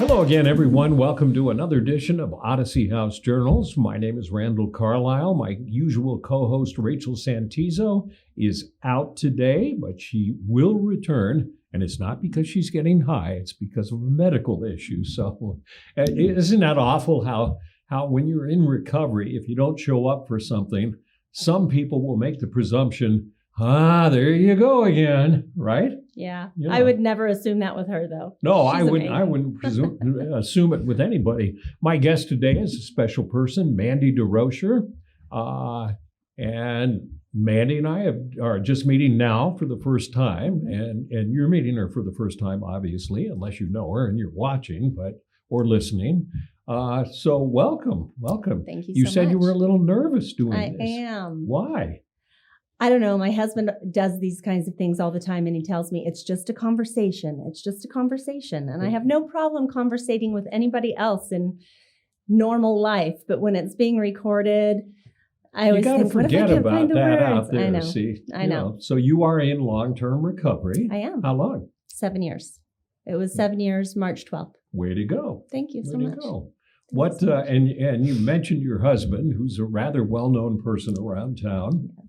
Hello again, everyone. Welcome to another edition of Odyssey House Journals. My name is Randall Carlisle. My usual co-host, Rachel Santizo, is out today, but she will return. And it's not because she's getting high. It's because of a medical issue. So isn't that awful how when you're in recovery, if you don't show up for something, some people will make the presumption, there you go again, right? Yeah. You know. I would never assume that with her, though. No, She's I wouldn't assume it with anybody. My guest today is a special person, Mandi Durocher. And Mandi and I are just meeting now for the first time. And you're meeting her for the first time, obviously, unless you know her and you're watching or listening. So welcome. Thank you so much. You said you were a little nervous doing I this. am. Why? I don't know. My husband does these kinds of things all the time, and he tells me it's just a conversation. It's just a conversation. And I have no problem conversating with anybody else in normal life. But when it's being recorded, I always think, what if I can't about find the that words? out there. I know. See, I know. So you are in long-term recovery. I am. How long? 7 years. It was 7 years, March 12th. Way to go. Thank you so Way much. to go. What and you mentioned your husband, who's a rather well-known person around town. Yes.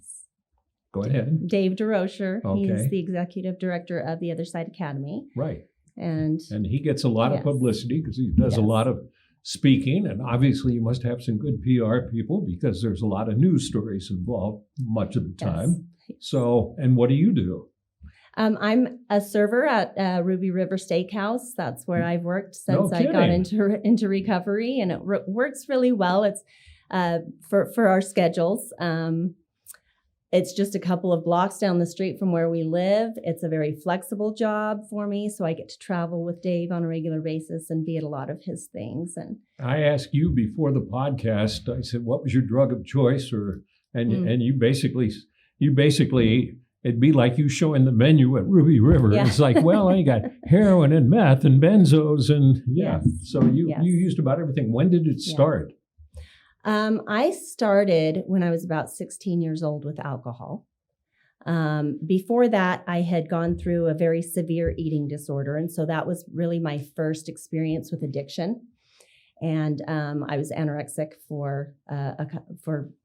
Go ahead. Dave Durocher. Okay. He's the executive director of the Other Side Academy. Right. And he gets a lot of Yes. publicity because he does a Yes. lot of speaking. And obviously you must have some good PR people because there's a lot of news stories involved much of the time. Yes. So, and what do you do? I'm a server at Ruby River Steakhouse. That's where I've worked since I got into recovery, and it works really well. It's for our schedules. It's just a couple of blocks down the street from where we live. It's a very flexible job for me, so I get to travel with Dave on a regular basis and be at a lot of his things. And I asked you before the podcast, I said, what was your drug of choice? And you basically, it'd be like you showing the menu at Ruby River. Yeah. It's like, well, I got heroin and meth and benzos and Yes. So you used about everything. When did it start? I started when I was about 16 years old with alcohol. Before that, I had gone through a very severe eating disorder. And so that was really my first experience with addiction. And I was anorexic for a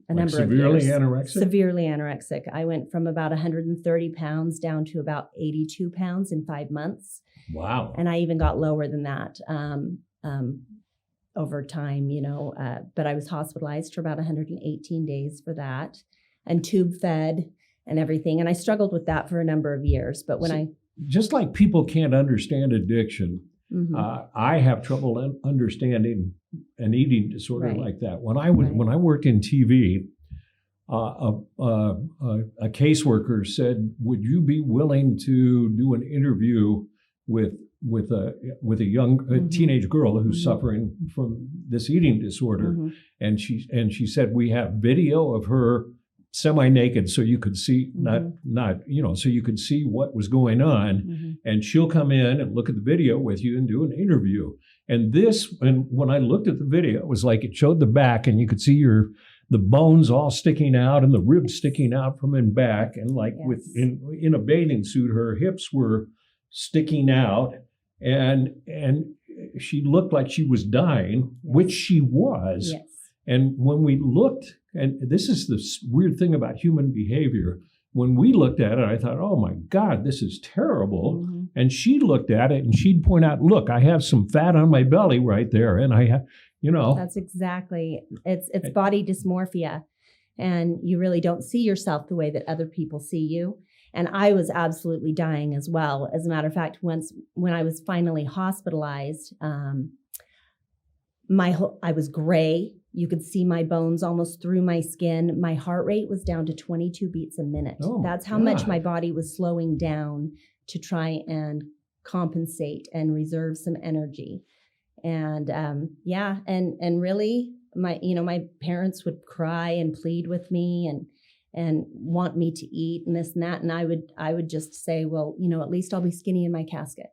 number of years. Severely anorexic. I went from about 130 pounds down to about 82 pounds in 5 months. Wow. And I even got lower than that over time, but I was hospitalized for about 118 days for that and tube fed and everything. And I struggled with that for a number of years. But just like people can't understand addiction, mm-hmm. I have trouble understanding an eating disorder like that. When I worked in TV, a caseworker said, "Would you be willing to do an interview with a young mm-hmm. teenage girl who's mm-hmm. suffering from this eating disorder?" Mm-hmm. And she said, "We have video of her semi-naked, so you could see mm-hmm. so you could see what was going on, mm-hmm. and she'll come in and look at the video with you and do an interview." And when I looked at the video, it was like it showed the back, and you could see the bones all sticking out and the ribs sticking out from in back, and in a bathing suit, her hips were sticking out, and she looked like she was dying, which she was. Yes. And when we looked, and this is the weird thing about human behavior, when we looked at it, I thought, oh my God, this is terrible. Mm-hmm. And she looked at it and she'd point out, look, I have some fat on my belly right there. And I have, That's exactly, it's body dysmorphia. And you really don't see yourself the way that other people see you. And I was absolutely dying as well. As a matter of fact, when I was finally hospitalized, I was gray. You could see my bones almost through my skin. My heart rate was down to 22 beats a minute. Oh, that's how much my body was slowing down to try and compensate and reserve some energy. And and really my parents would cry and plead with me and want me to eat and this and that. And I would just say, well, at least I'll be skinny in my casket.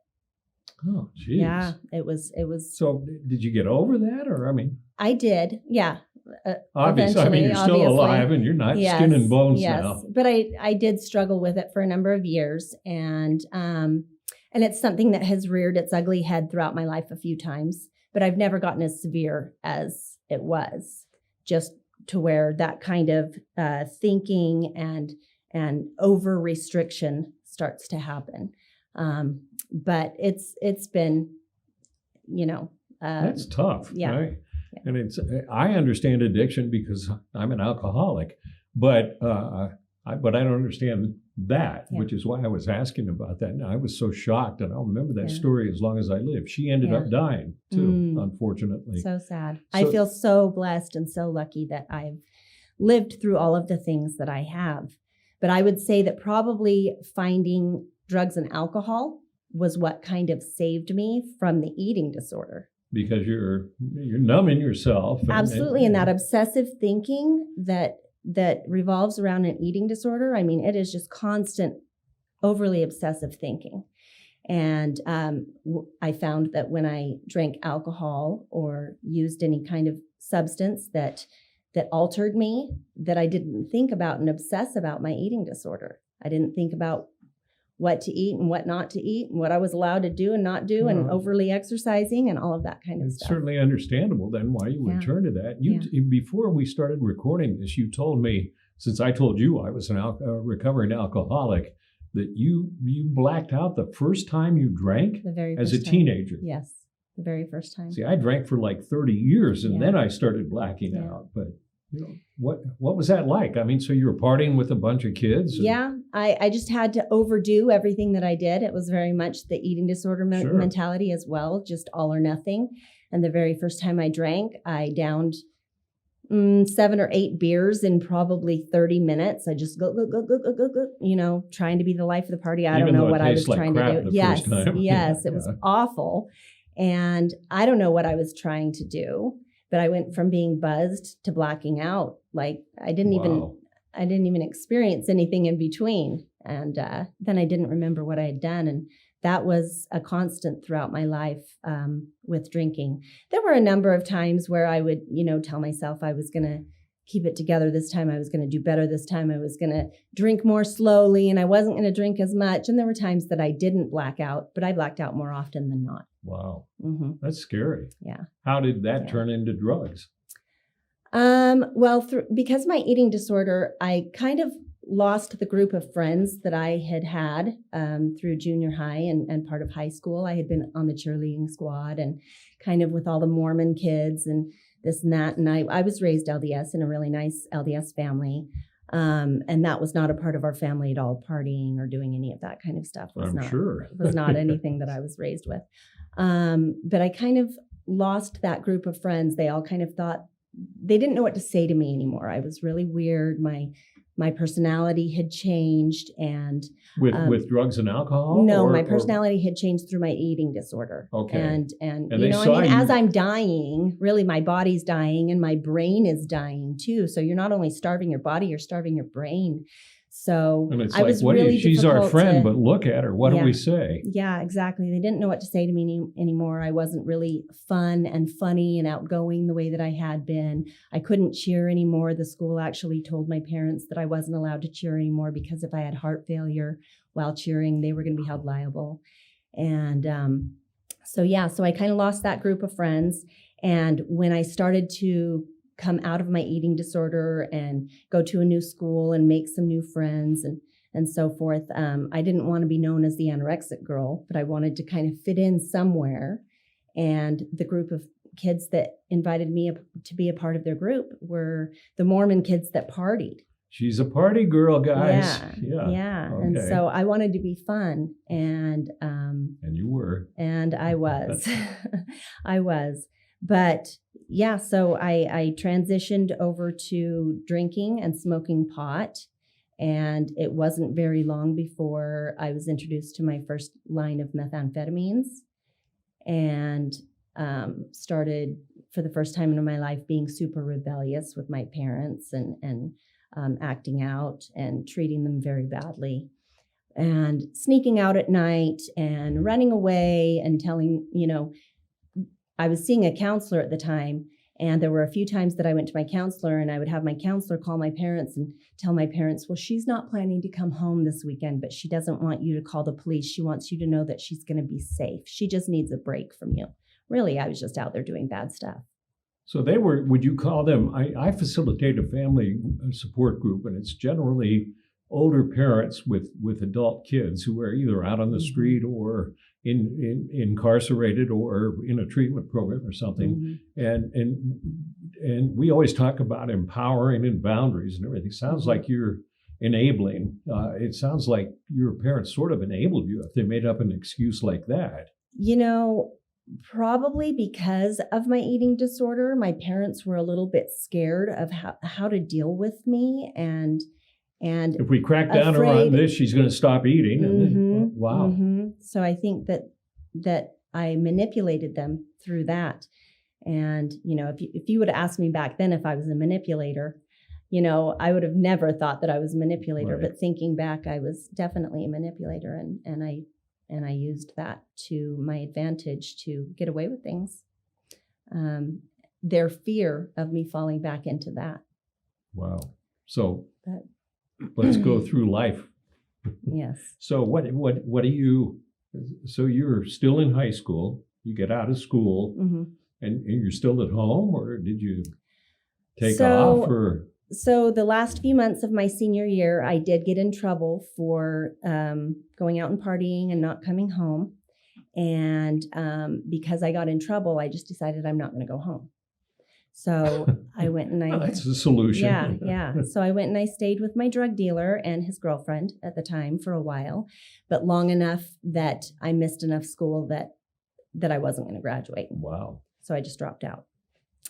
Oh, geez. Yeah, it was. So did you get over that? Or, I did. Yeah. Obviously, you're still alive and you're not skin and bones now. But I did struggle with it for a number of years. And And it's something that has reared its ugly head throughout my life a few times, but I've never gotten as severe as it was, just to where that kind of thinking and over restriction starts to happen. But it's been, That's tough, yeah. right? Yeah. And I understand addiction because I'm an alcoholic, but I don't understand that, which is why I was asking about that. And I was so shocked, and I'll remember that story as long as I live. She ended up dying too, unfortunately. So sad. I feel so blessed and so lucky that I've lived through all of the things that I have. But I would say that probably finding drugs and alcohol was what kind of saved me from the eating disorder. Because you're numbing yourself. Absolutely. And that obsessive thinking that revolves around an eating disorder, I mean, it is just constant, overly obsessive thinking. And I found that when I drank alcohol or used any kind of substance that altered me, that I didn't think about and obsess about my eating disorder. I didn't think about what to eat and what not to eat and what I was allowed to do and not do and overly exercising and all of that kind of stuff. It's certainly understandable then why you would turn to that. Before we started recording this, you told me, since I told you I was a recovering alcoholic, that you blacked out the first time you drank as a teenager. Yes, the very first time. See, I drank for like 30 years and then I started blacking out. But what was that like? I mean, so you were partying with a bunch of kids? Yeah, I just had to overdo everything that I did. It was very much the eating disorder mentality as well, just all or nothing. And the very first time I drank, I downed 7 or 8 beers in probably 30 minutes. I just go, trying to be the life of the party. I don't know what I was trying to do. Yes, it was awful. And I don't know what I was trying to do. But I went from being buzzed to blacking out. Like I didn't even experience anything in between. And then I didn't remember what I had done. And that was a constant throughout my life with drinking. There were a number of times where I would, tell myself I was going to keep it together this time. I was going to do better this time. I was going to drink more slowly and I wasn't going to drink as much. And there were times that I didn't black out, but I blacked out more often than not. Wow. Mm-hmm. That's scary. Yeah. How did that turn into drugs? Well, because my eating disorder, I kind of lost the group of friends that I had through junior high and part of high school. I had been on the cheerleading squad and kind of with all the Mormon kids and this and that. And I was raised LDS in a really nice LDS family. And that was not a part of our family at all, partying or doing any of that kind of stuff. I'm sure. Was not anything that I was raised with. But I kind of lost that group of friends. They all kind of thought, they didn't know what to say to me anymore. I was really weird. My personality had changed, and with drugs and alcohol. No, my personality had changed through my eating disorder. Okay, and as I'm dying, really, my body's dying, and my brain is dying too. So you're not only starving your body, you're starving your brain. So and it's she's our friend, but look at her. What do we say? Yeah, exactly. They didn't know what to say to me anymore. I wasn't really fun and funny and outgoing the way that I had been. I couldn't cheer anymore. The school actually told my parents that I wasn't allowed to cheer anymore because if I had heart failure while cheering, they were going to be held liable. And so I kind of lost that group of friends. And when I started to come out of my eating disorder and go to a new school and make some new friends and so forth. I didn't want to be known as the anorexic girl, but I wanted to kind of fit in somewhere. And the group of kids that invited me to be a part of their group were the Mormon kids that partied. She's a party girl, guys. Yeah. Okay. And so I wanted to be fun. And you were. And I was. I was. But so I transitioned over to drinking and smoking pot. And it wasn't very long before I was introduced to my first line of methamphetamines and started for the first time in my life being super rebellious with my parents and acting out and treating them very badly and sneaking out at night and running away and telling, I was seeing a counselor at the time, And there were a few times that I went to my counselor, and I would have my counselor call my parents and tell my parents, well, she's not planning to come home this weekend, but she doesn't want you to call the police. She wants you to know that she's going to be safe. She just needs a break from you. Really, I was just out there doing bad stuff. So they were, would you call them, I facilitate a family support group, and it's generally older parents with adult kids who are either out on the street or incarcerated or in a treatment program or something. And we always talk about empowering and boundaries and everything. Sounds like you're enabling. It sounds like your parents sort of enabled you if they made up an excuse like that. Probably because of my eating disorder, my parents were a little bit scared of how to deal with me, and if we crack down on this, she's going to stop eating. Wow. So I think that I manipulated them through that. And if you would have asked me back then if I was a manipulator, I would have never thought that I was a manipulator. Right. But thinking back, I was definitely a manipulator, and I used that to my advantage to get away with things. Their fear of me falling back into that. Wow. So let's go through life. Yes. So what do you, so you're still in high school, you get out of school, and you're still at home, or did you take off? Or? So the last few months of my senior year, I did get in trouble for going out and partying and not coming home. And because I got in trouble, I just decided I'm not going to go home. So I went and that's the solution. Yeah. So I went and I stayed with my drug dealer and his girlfriend at the time for a while, but long enough that I missed enough school that I wasn't going to graduate. Wow. So I just dropped out.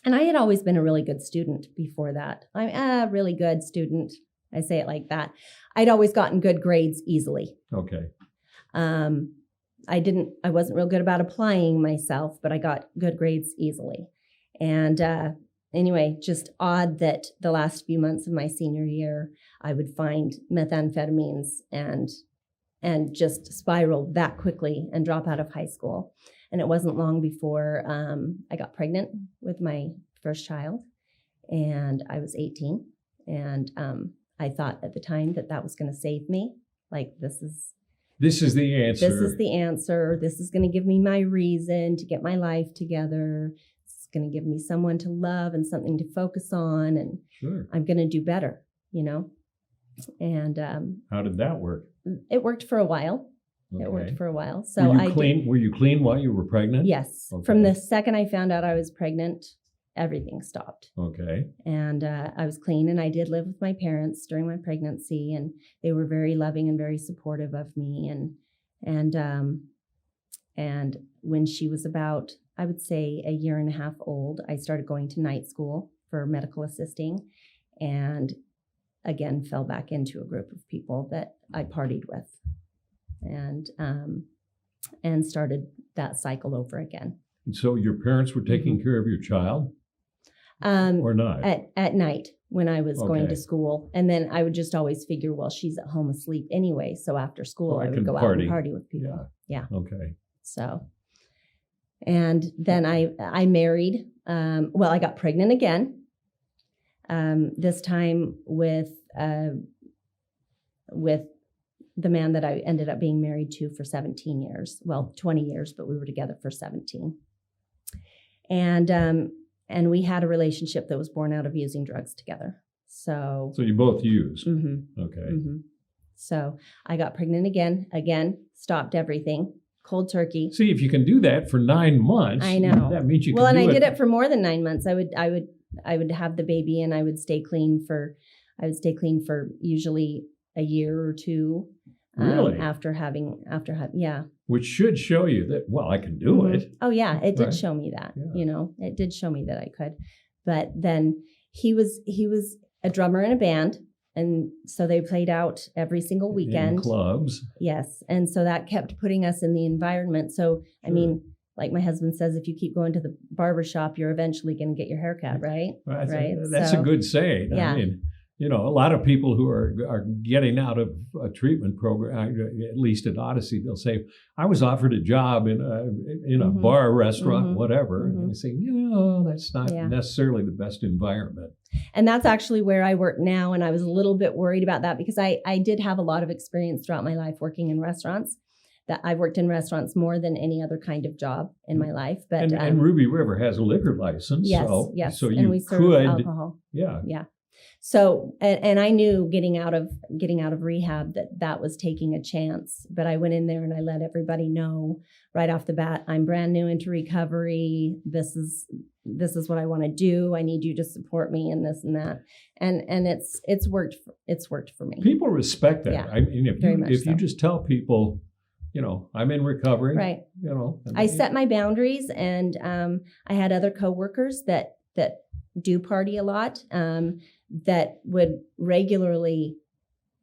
And I had always been a really good student before that. I'm a really good student. I say it like that. I'd always gotten good grades easily. Okay. I wasn't real good about applying myself, but I got good grades easily. And anyway, just odd that the last few months of my senior year, I would find methamphetamines and just spiral that quickly and drop out of high school. And it wasn't long before I got pregnant with my first child, and I was 18. And I thought at the time that was going to save me. Like, this is the answer. This is the answer. This is going to give me my reason to get my life together. It's going to give me someone to love and something to focus on, and sure, I'm going to do better, And how did that work? It worked for a while. Okay. It worked for a while. So were you clean while you were pregnant? Yes. Okay. From the second I found out I was pregnant, everything stopped. Okay. And I was clean, and I did live with my parents during my pregnancy, and they were very loving and very supportive of me. And when she was about, I would say, a year and a half old, I started going to night school for medical assisting, and again fell back into a group of people that I partied with. And started that cycle over again. And so your parents were taking care of your child, or not? At night when I was going to school. And then I would just always figure, well, she's at home asleep anyway. So after school, I would go out and party with people. Yeah. Okay. So, and then I married. I got pregnant again. This time with the man that I ended up being married to for 17 years. Well, 20 years, but we were together for 17. And we had a relationship that was born out of using drugs together. So you both used. Mm-hmm. Okay. Mm-hmm. So I got pregnant again, stopped everything, cold turkey. See, if you can do that for 9 months, I know that means you can. Well, and I did it for more than 9 months. I would have the baby, and I would stay clean for usually a year or two. Really? After having, yeah. Which should show you that, well, I can do it. Oh yeah, it did show me that. Yeah. It did show me that I could. But then he was a drummer in a band, and so they played out every single weekend. In clubs. Yes, and so that kept putting us in the environment. So I mean, like my husband says, if you keep going to the barber shop, you're eventually going to get your hair cut, right? Right. That's a good saying. Yeah. I mean, a lot of people who are getting out of a treatment program, at least at Odyssey, they'll say, I was offered a job in a bar, restaurant, whatever. And they say, that's not necessarily the best environment. And that's actually where I work now. And I was a little bit worried about that because I did have a lot of experience throughout my life working in restaurants. That I've worked in restaurants more than any other kind of job in my life. But and Ruby River has a liquor license. Yes, so, yes. So you and we serve alcohol. Yeah. Yeah. So, and I knew getting out of rehab that was taking a chance, but I went in there and I let everybody know right off the bat, I'm brand new into recovery. This is what I want to do. I need you to support me in this and that. And it's worked for me. People respect that. Yeah, I mean, if you just tell people, I'm in recovery. Right. I set my boundaries, and I had other coworkers that do party a lot, that would regularly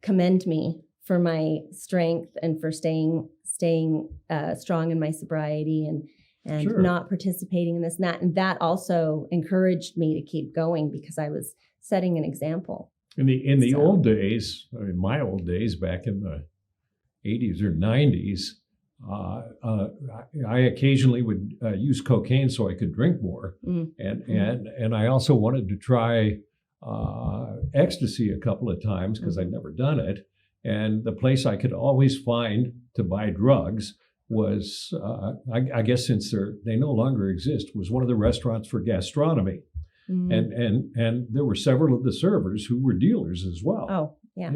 commend me for my strength and for staying strong in my sobriety and not participating in this and that. And that also encouraged me to keep going because I was setting an example. In the old days, my old days back in the 80s or 90s, I occasionally would use cocaine so I could drink more, and I also wanted to try ecstasy a couple of times because I'd never done it. And the place I could always find to buy drugs was, I guess since they no longer exist, was one of the restaurants for gastronomy, and there were several of the servers who were dealers as well. Oh, yeah.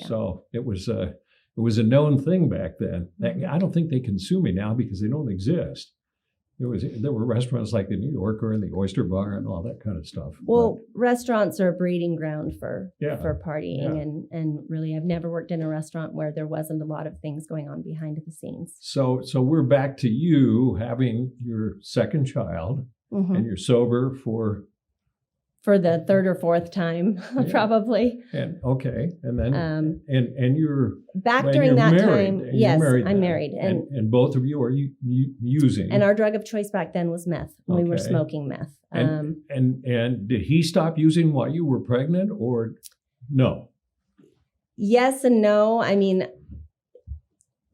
So it was a known thing back then. I don't think they consume it now because they don't exist. There were restaurants like the New Yorker and the Oyster Bar and all that kind of stuff. Well, restaurants are a breeding ground for partying, and really, I've never worked in a restaurant where there wasn't a lot of things going on behind the scenes. So we're back to you having your second child, and you're sober for the third or fourth time, probably. And then and you're back during that time. Yes, I'm married, and both of you are using. And our drug of choice back then was meth. We were smoking meth. And did he stop using while you were pregnant, or no? Yes and no. I mean,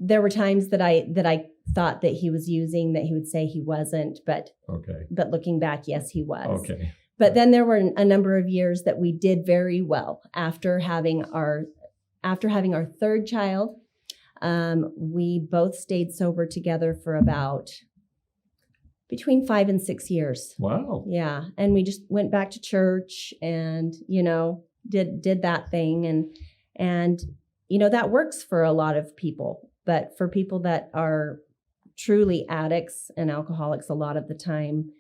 there were times that I thought that he was using, that he would say he wasn't, but looking back, yes, he was. Okay. But then there were a number of years that we did very well after having our third child. We both stayed sober together for about between 5 and 6 years. Wow. Yeah, and we just went back to church and did that thing and that works for a lot of people, but for people that are truly addicts and alcoholics, a lot of the time.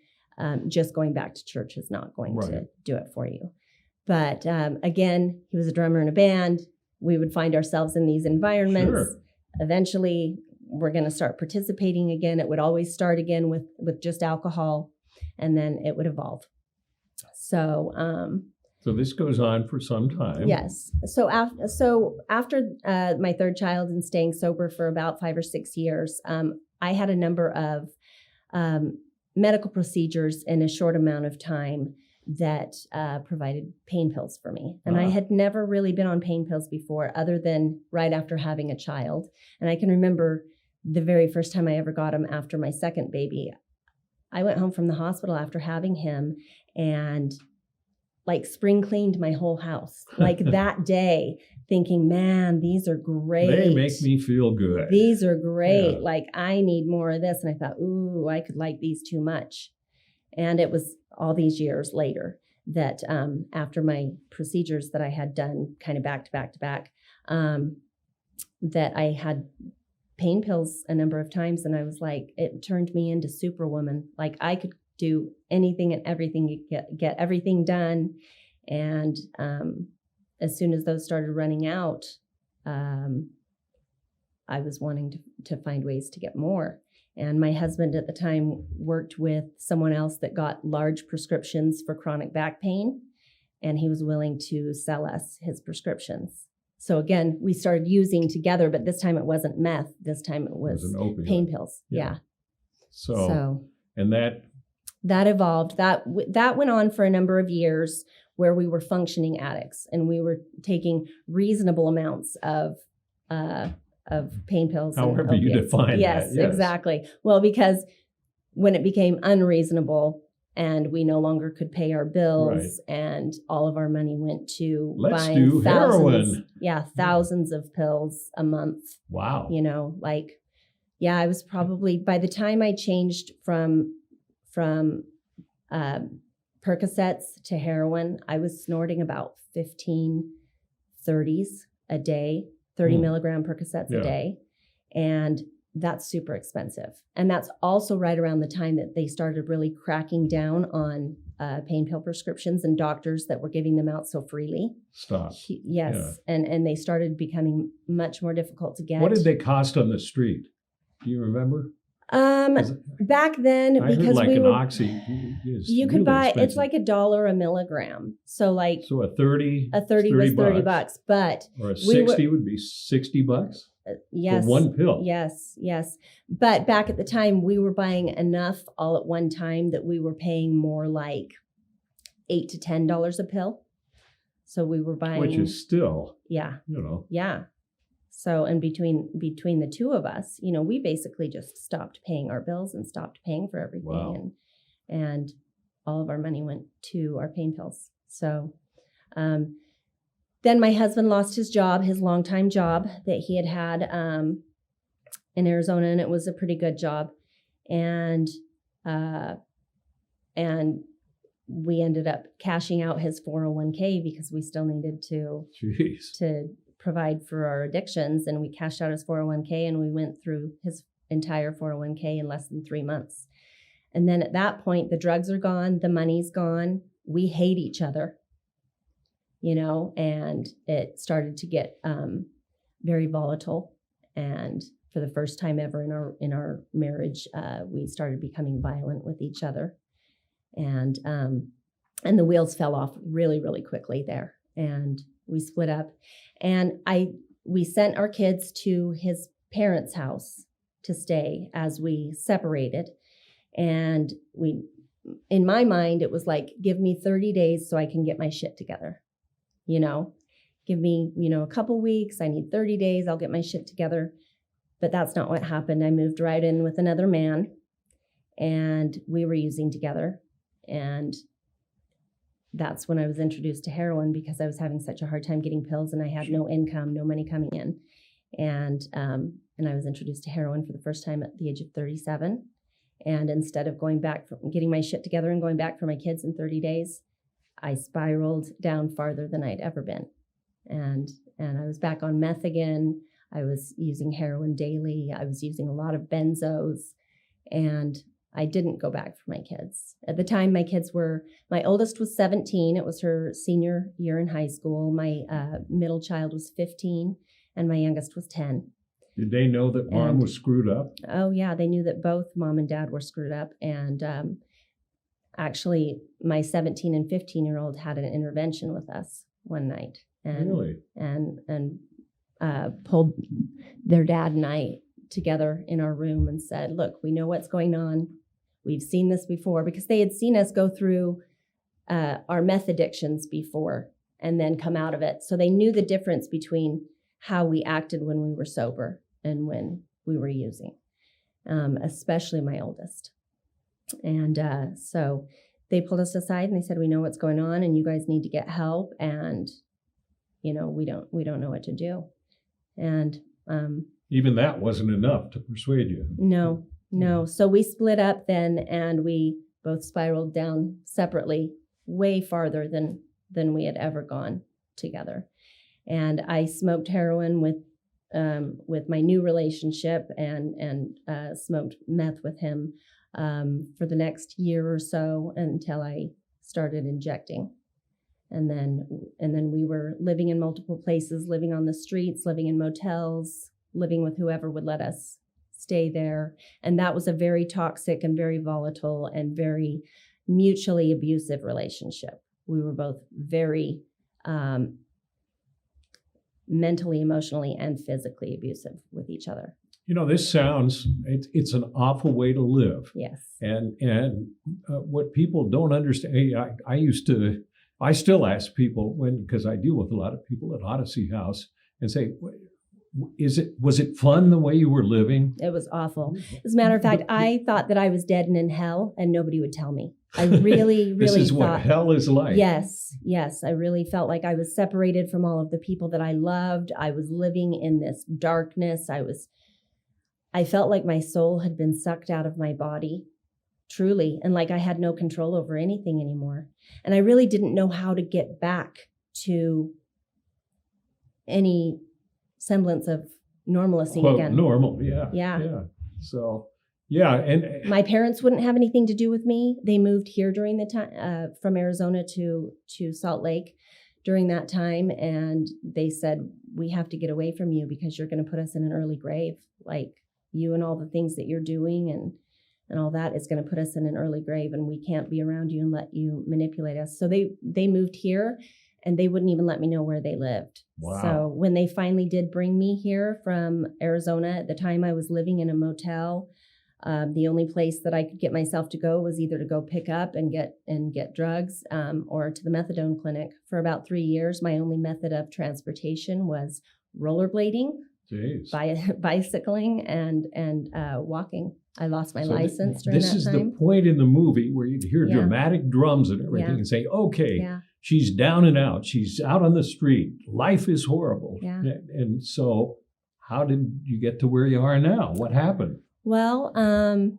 Just going back to church is not going to do it for you. But again, he was a drummer in a band. We would find ourselves in these environments. Sure. Eventually, we're going to start participating again. It would always start again with just alcohol, and then it would evolve. So this goes on for some time. Yes. So after my third child and staying sober for about 5 or 6 years, I had a number of medical procedures in a short amount of time that provided pain pills for me. And I had never really been on pain pills before, other than right after having a child. And I can remember the very first time I ever got them after my second baby. I went home from the hospital after having him and spring cleaned my whole house. That day, thinking, man, these are great. They make me feel good. These are great. Yeah. I need more of this. And I thought, ooh, I could like these too much. And it was all these years later that after my procedures that I had done kind of back to back to back, that I had pain pills a number of times. And I was like, it turned me into Superwoman. I could do anything and everything, get everything done. And as soon as those started running out, I was wanting to find ways to get more. And my husband at the time worked with someone else that got large prescriptions for chronic back pain, and he was willing to sell us his prescriptions. So again, we started using together, but this time it wasn't meth. This time it was pain pills. Yeah. So and that evolved. That went on for a number of years where we were functioning addicts and we were taking reasonable amounts of pain pills. However and you opiates. define yes, that. Yes, exactly. Well, because when it became unreasonable and we no longer could pay our bills and all of our money went to Let's buying do thousands, heroin. thousands of pills a month. Wow. I was probably, by the time I changed from Percocets to heroin, I was snorting about 15 30s a day, 30 milligram Percocets a day. And that's super expensive. And that's also right around the time that they started really cracking down on pain pill prescriptions and doctors that were giving them out so freely. Stop. Yes. Yeah. And they started becoming much more difficult to get. What did they cost on the street? Do you remember? Back then, I because heard like we an were, Oxy. You could buy expensive. It's like $1 a milligram. So a 30 was $30, but or a 60 would be $60. Yes. For one pill. Yes. But back at the time, we were buying enough all at one time that we were paying more like $8 to $10 a pill. So we were buying, which is still, yeah. Yeah. So, and between the two of us, we basically just stopped paying our bills and stopped paying for everything. Wow. And all of our money went to our pain pills. So, then my husband lost his job, his longtime job that he had in Arizona, and it was a pretty good job. And we ended up cashing out his 401k because we still needed to provide for our addictions. And we cashed out his 401k and we went through his entire 401k in less than 3 months. And then at that point, the drugs are gone, the money's gone. We hate each other. And it started to get very volatile. And for the first time ever in our marriage, we started becoming violent with each other. And the wheels fell off really, really quickly there. And we split up. And we sent our kids to his parents' house to stay as we separated. And in my mind, it was like, give me 30 days so I can get my shit together. Give me, a couple weeks. I need 30 days. I'll get my shit together. But that's not what happened. I moved right in with another man and we were using together. And that's when I was introduced to heroin because I was having such a hard time getting pills and I had no income, no money coming in. And I was introduced to heroin for the first time at the age of 37. And instead of going back, getting my shit together and going back for my kids in 30 days, I spiraled down farther than I'd ever been. And I was back on meth again. I was using heroin daily. I was using a lot of benzos. And I didn't go back for my kids. At the time, my oldest was 17. It was her senior year in high school. My middle child was 15 and my youngest was 10. Did they know that mom was screwed up? Oh yeah, they knew that both mom and dad were screwed up. And actually, my 17 and 15-year-old had an intervention with us one night. And, really? And pulled their dad and I together in our room and said, look, we know what's going on. We've seen this before, because they had seen us go through our meth addictions before and then come out of it. So they knew the difference between how we acted when we were sober and when we were using, especially my oldest. And so they pulled us aside and they said, we know what's going on and you guys need to get help. And, we don't know what to do. And even that wasn't enough to persuade you. No. So we split up then and we both spiraled down separately, way farther than we had ever gone together. And I smoked heroin with my new relationship and smoked meth with him for the next year or so until I started injecting. And then we were living in multiple places, living on the streets, living in motels, living with whoever would let us stay there. And that was a very toxic and very volatile and very mutually abusive relationship. We were both very mentally, emotionally, and physically abusive with each other. This sounds, it's an awful way to live. Yes. And what people don't understand, I used to I still ask people because I deal with a lot of people at Odyssey House and say, was it fun the way you were living? It was awful. As a matter of fact, I thought that I was dead and in hell and nobody would tell me. I really, This really is thought, what hell is like. yes. I really felt like I was separated from all of the people that I loved. I was living in this darkness. I felt like my soul had been sucked out of my body, truly, and like I had no control over anything anymore. And I really didn't know how to get back to any semblance of normalcy Quote, again. normal, yeah. Yeah. So, yeah, and My parents wouldn't have anything to do with me. They moved here during the time from Arizona to Salt Lake during that time, and they said, we have to get away from you because you're going to put us in an early grave. Like, you and all the things that you're doing and all that is going to put us in an early grave, and we can't be around you and let you manipulate us. So they moved here, and they wouldn't even let me know where they lived. Wow. So when they finally did bring me here from Arizona, at the time I was living in a motel. The only place that I could get myself to go was either to go pick up and get drugs, or to the methadone clinic. For about 3 years, my only method of transportation was rollerblading, bicycling, and walking. I lost my license during that time. This is the point in the movie where you hear dramatic drums and everything and say, okay, she's down and out. She's out on the street. Life is horrible. Yeah. And so how did you get to where you are now? What happened? Well, I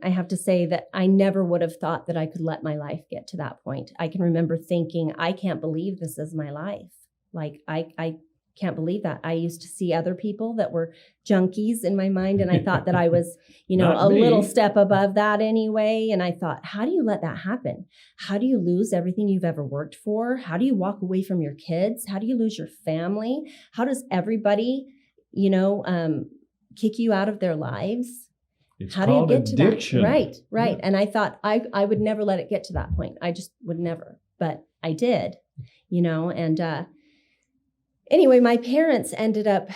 have to say that I never would have thought that I could let my life get to that point. I can remember thinking, I can't believe this is my life. Like, I can't believe that. I used to see other people that were junkies in my mind, and I thought that I was, a little step above that anyway. And I thought, how do you let that happen? How do you lose everything you've ever worked for? How do you walk away from your kids? How do you lose your family? How does everybody, kick you out of their lives? It's How do you get addiction. to that? Right. Yeah. And I thought I would never let it get to that point. I just would never, but I did, and anyway, my parents ended up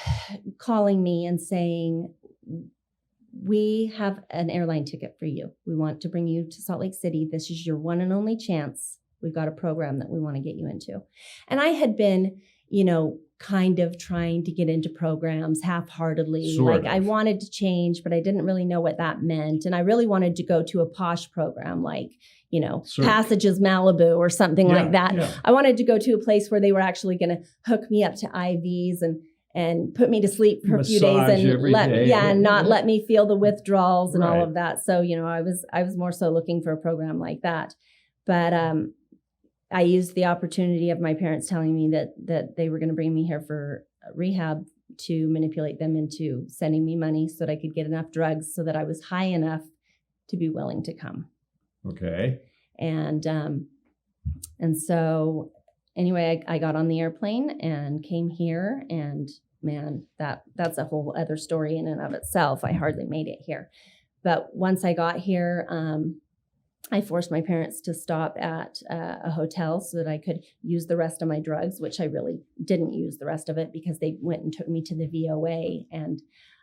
calling me and saying, we have an airline ticket for you. We want to bring you to Salt Lake City. This is your one and only chance. We've got a program that we want to get you into. And I had been, kind of trying to get into programs half-heartedly. I wanted to change, but I didn't really know what that meant. And I really wanted to go to a posh program like, Passages Malibu or something like that. Yeah. I wanted to go to a place where they were actually going to hook me up to IVs and put me to sleep for a few days and not let me feel the withdrawals and all of that. So, I was more so looking for a program like that. But I used the opportunity of my parents telling me that they were going to bring me here for rehab to manipulate them into sending me money so that I could get enough drugs so that I was high enough to be willing to come. Okay. And so anyway, I got on the airplane and came here, and man, that's a whole other story in and of itself. I hardly made it here. But once I got here, I forced my parents to stop at a hotel so that I could use the rest of my drugs, which I really didn't use the rest of it because they went and took me to the VOA, and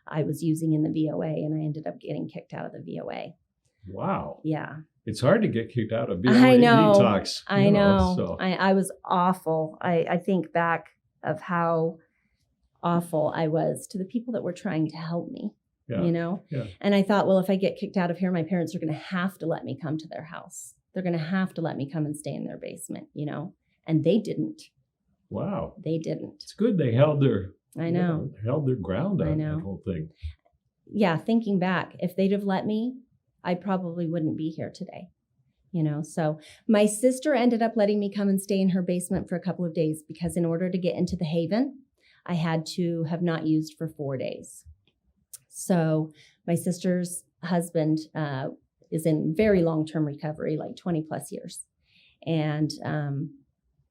I was using in the VOA, and I ended up getting kicked out of the VOA. Wow. Yeah. It's hard to get kicked out of VOA detox. I know. So. I was awful. I think back of how awful I was to the people that were trying to help me. Yeah. And I thought, well, if I get kicked out of here, my parents are going to have to let me come to their house. They're going to have to let me come and stay in their basement, and they didn't. Wow. They didn't. It's good they held their held their ground on that whole thing. Yeah, thinking back, if they'd have let me, I probably wouldn't be here today. So my sister ended up letting me come and stay in her basement for a couple of days because in order to get into the Haven, I had to have not used for 4 days. So my sister's husband is in very long-term recovery, like 20 plus years. And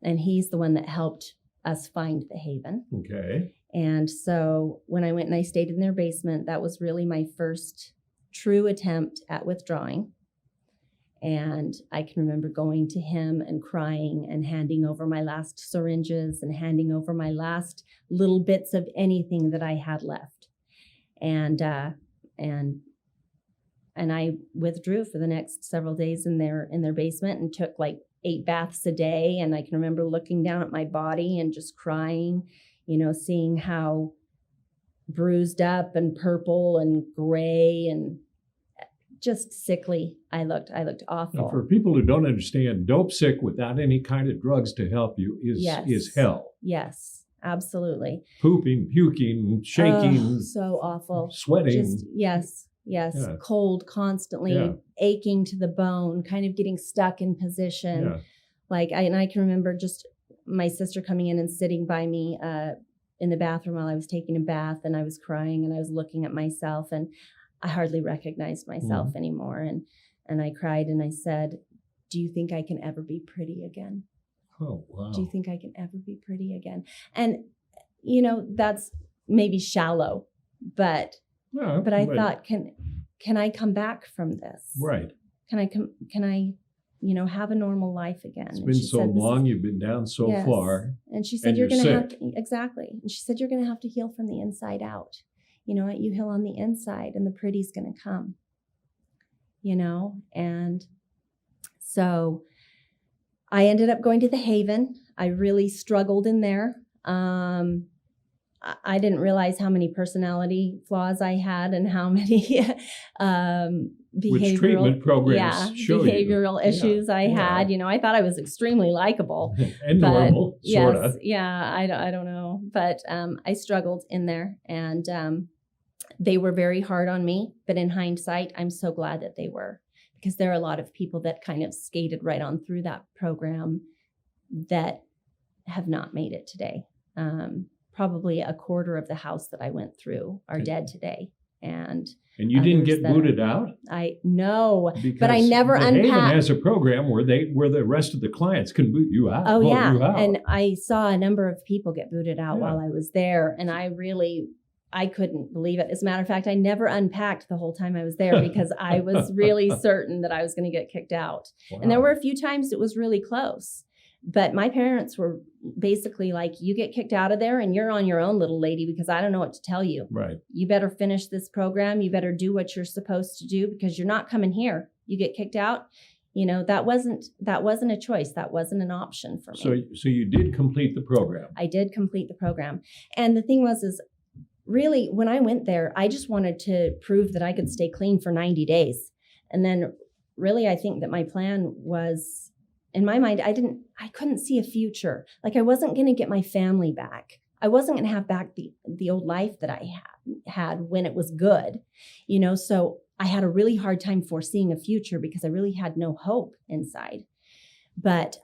he's the one that helped us find the Haven. Okay. And so when I went and I stayed in their basement, that was really my first true attempt at withdrawing. And I can remember going to him and crying and handing over my last syringes and handing over my last little bits of anything that I had left. And I withdrew for the next several days in their basement and took like 8 baths a day. And I can remember looking down at my body and just crying, seeing how bruised up and purple and gray and just sickly I looked. I looked awful. Now, for people who don't understand, dope sick without any kind of drugs to help you is hell. Yes, absolutely. Pooping, puking, shaking. So awful. Sweating. Yes. Yeah. Cold constantly, aching to the bone, kind of getting stuck in position. Yeah. I can remember just my sister coming in and sitting by me in the bathroom while I was taking a bath, and I was crying and I was looking at myself, and I hardly recognized myself anymore. And I cried and I said, "Do you think I can ever be pretty again? Oh, wow. Do you think I can ever be pretty again?" And, that's maybe shallow, but I thought, can I come back from this? Right. Can I have a normal life again? It's been so long, you've been down so far. And she said, you're going to have to, exactly. And she said, you're going to have to heal from the inside out. You heal on the inside and the pretty's going to come, and so I ended up going to the Haven. I really struggled in there. I didn't realize how many personality flaws I had and how many Which treatment programs show behavioral issues I had. I thought I was extremely likable. And normal, sort of. Yeah, I don't know. But I struggled in there, and they were very hard on me. But in hindsight, I'm so glad that they were, because there are a lot of people that kind of skated right on through that program that have not made it today. Probably a quarter of the house that I went through are dead today. And you didn't get booted out? No, because but I never unpacked. Haven has a program where the rest of the clients can boot you out. Oh, yeah. And I saw a number of people get booted out while I was there. And I couldn't believe it. As a matter of fact, I never unpacked the whole time I was there because I was really certain that I was going to get kicked out. Wow. And there were a few times it was really close. But my parents were basically like, you get kicked out of there and you're on your own, little lady, because I don't know what to tell you. Right. You better finish this program. You better do what you're supposed to do, because you're not coming here. You get kicked out. That wasn't a choice. That wasn't an option for me. So you did complete the program. I did complete the program. And the thing was, really, when I went there, I just wanted to prove that I could stay clean for 90 days. And then really, I think that my plan was, in my mind, I couldn't see a future. Like, I wasn't going to get my family back. I wasn't going to have back the old life that I had when it was good, so I had a really hard time foreseeing a future because I really had no hope inside. But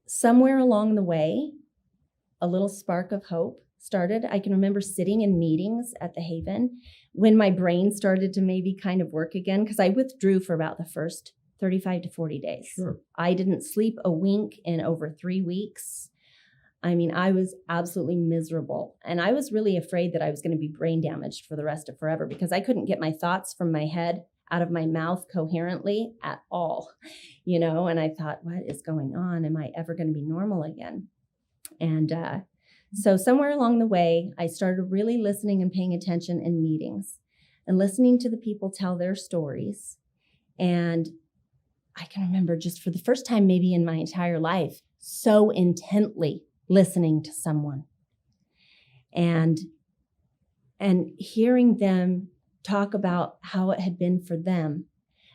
somewhere along the way, a little spark of hope started. I can remember sitting in meetings at the Haven when my brain started to maybe kind of work again, because I withdrew for about the first 35 to 40 days. Sure. I didn't sleep a wink in over 3 weeks. I mean, I was absolutely miserable. And I was really afraid that I was going to be brain damaged for the rest of forever, because I couldn't get my thoughts from my head out of my mouth coherently at all, and I thought, what is going on? Am I ever going to be normal again? And so somewhere along the way, I started really listening and paying attention in meetings and listening to the people tell their stories. And I can remember, just for the first time maybe in my entire life, so intently listening to someone and hearing them talk about how it had been for them,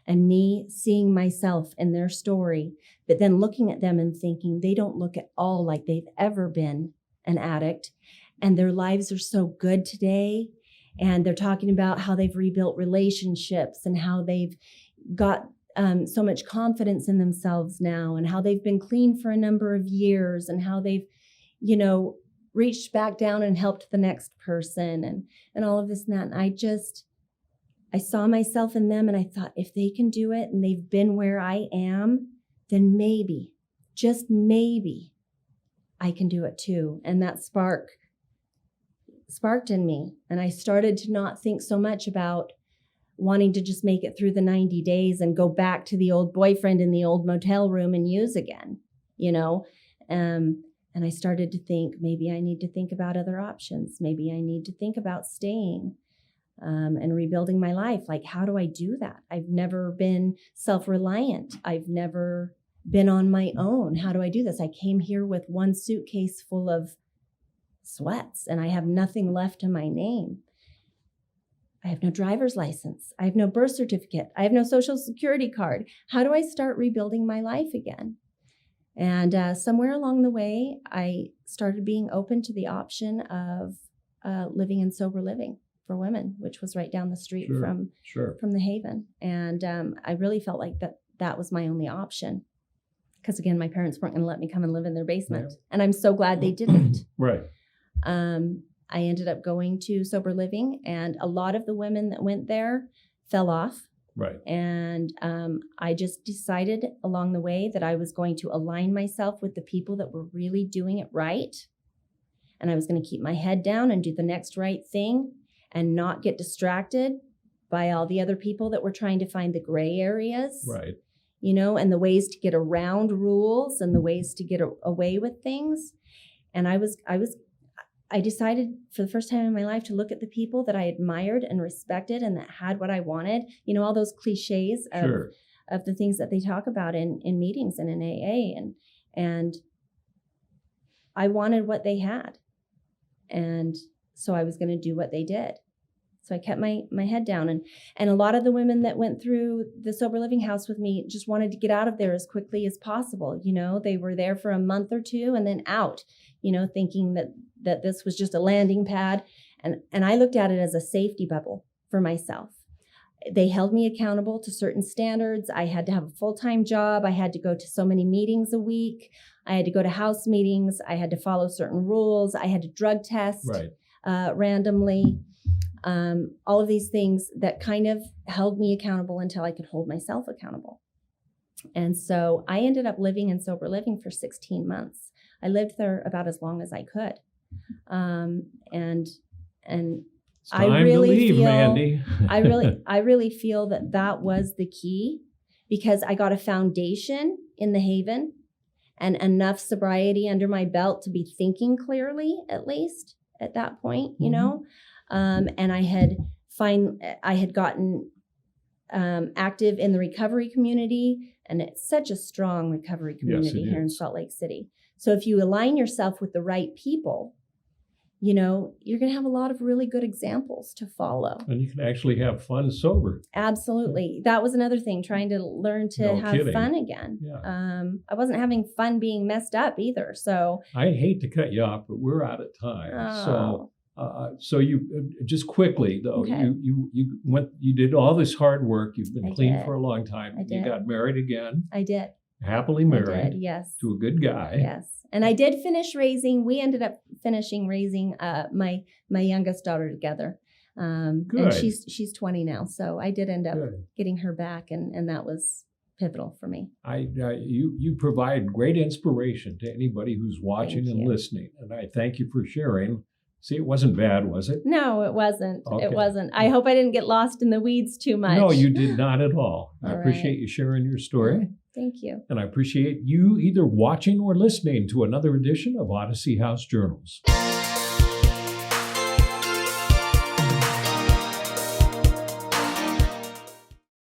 and me seeing myself in their story, but then looking at them and thinking they don't look at all like they've ever been an addict, and their lives are so good today. And they're talking about how they've rebuilt relationships and how they've got so much confidence in themselves now, and how they've been clean for a number of years, and how they've, reached back down and helped the next person, and all of this and that. And I saw myself in them, and I thought, if they can do it and they've been where I am, then maybe, just maybe, I can do it too. And that sparked in me. And I started to not think so much about wanting to just make it through the 90 days and go back to the old boyfriend in the old motel room and use again, and I started to think, maybe I need to think about other options. Maybe I need to think about staying. and rebuilding my life. Like, how do I do that? I've never been self-reliant. I've never been on my own. How do I do this? I came here with one suitcase full of sweats and I have nothing left to my name. I have no driver's license. I have no birth certificate. I have no social security card. How do I start rebuilding my life again? And somewhere along the way, I started being open to the option of living in sober living for women, which was right down the street from the Haven. And I really felt like that was my only option. Because again, my parents weren't going to let me come and live in their basement. Yeah. And I'm so glad they didn't. Right. I ended up going to sober living, and a lot of the women that went there fell off. Right. And I just decided along the way that I was going to align myself with the people that were really doing it right. And I was going to keep my head down and do the next right thing and not get distracted by all the other people that were trying to find the gray areas. Right. And the ways to get around rules and the ways to get away with things. And I decided for the first time in my life to look at the people that I admired and respected and that had what I wanted. All those cliches of the things that they talk about in meetings and in AA. And I wanted what they had. And so I was going to do what they did. So I kept my head down. And a lot of the women that went through the sober living house with me just wanted to get out of there as quickly as possible. They were there for a month or two and then out, thinking that this was just a landing pad. And I looked at it as a safety bubble for myself. They held me accountable to certain standards. I had to have a full-time job. I had to go to so many meetings a week. I had to go to house meetings. I had to follow certain rules. I had to drug test randomly. All of these things that kind of held me accountable until I could hold myself accountable. And so I ended up living in sober living for 16 months. I lived there about as long as I could. And it's time I really to leave, feel, Mandi. I really feel that was the key, because I got a foundation in the Haven and enough sobriety under my belt to be thinking clearly, at least at that point, and I had gotten active in the recovery community, and it's such a strong recovery community here in Salt Lake City. So if you align yourself with the right people, you're going to have a lot of really good examples to follow. And you can actually have fun sober. Absolutely. That was another thing, trying to learn to have fun again. Yeah. I wasn't having fun being messed up either. So I hate to cut you off, but we're out of time. Oh. So you just quickly though, Okay. you did all this hard work. You've been I clean did. for a long time. I did. You got married again. I did. Happily married. I did, yes. To a good guy. Yes. And I did finish raising. We ended up finishing raising my youngest daughter together. Good. And she's 20 now. So I did end up Good. getting her back, and that was pivotal for me. You provide great inspiration to anybody who's watching and listening, and I thank you for sharing. See, it wasn't bad, was it? No, it wasn't. Okay. It wasn't. I hope I didn't get lost in the weeds too much. No, you did not at all. I All appreciate you sharing your story. Thank you. And I appreciate you either watching or listening to another edition of Odyssey House Journals.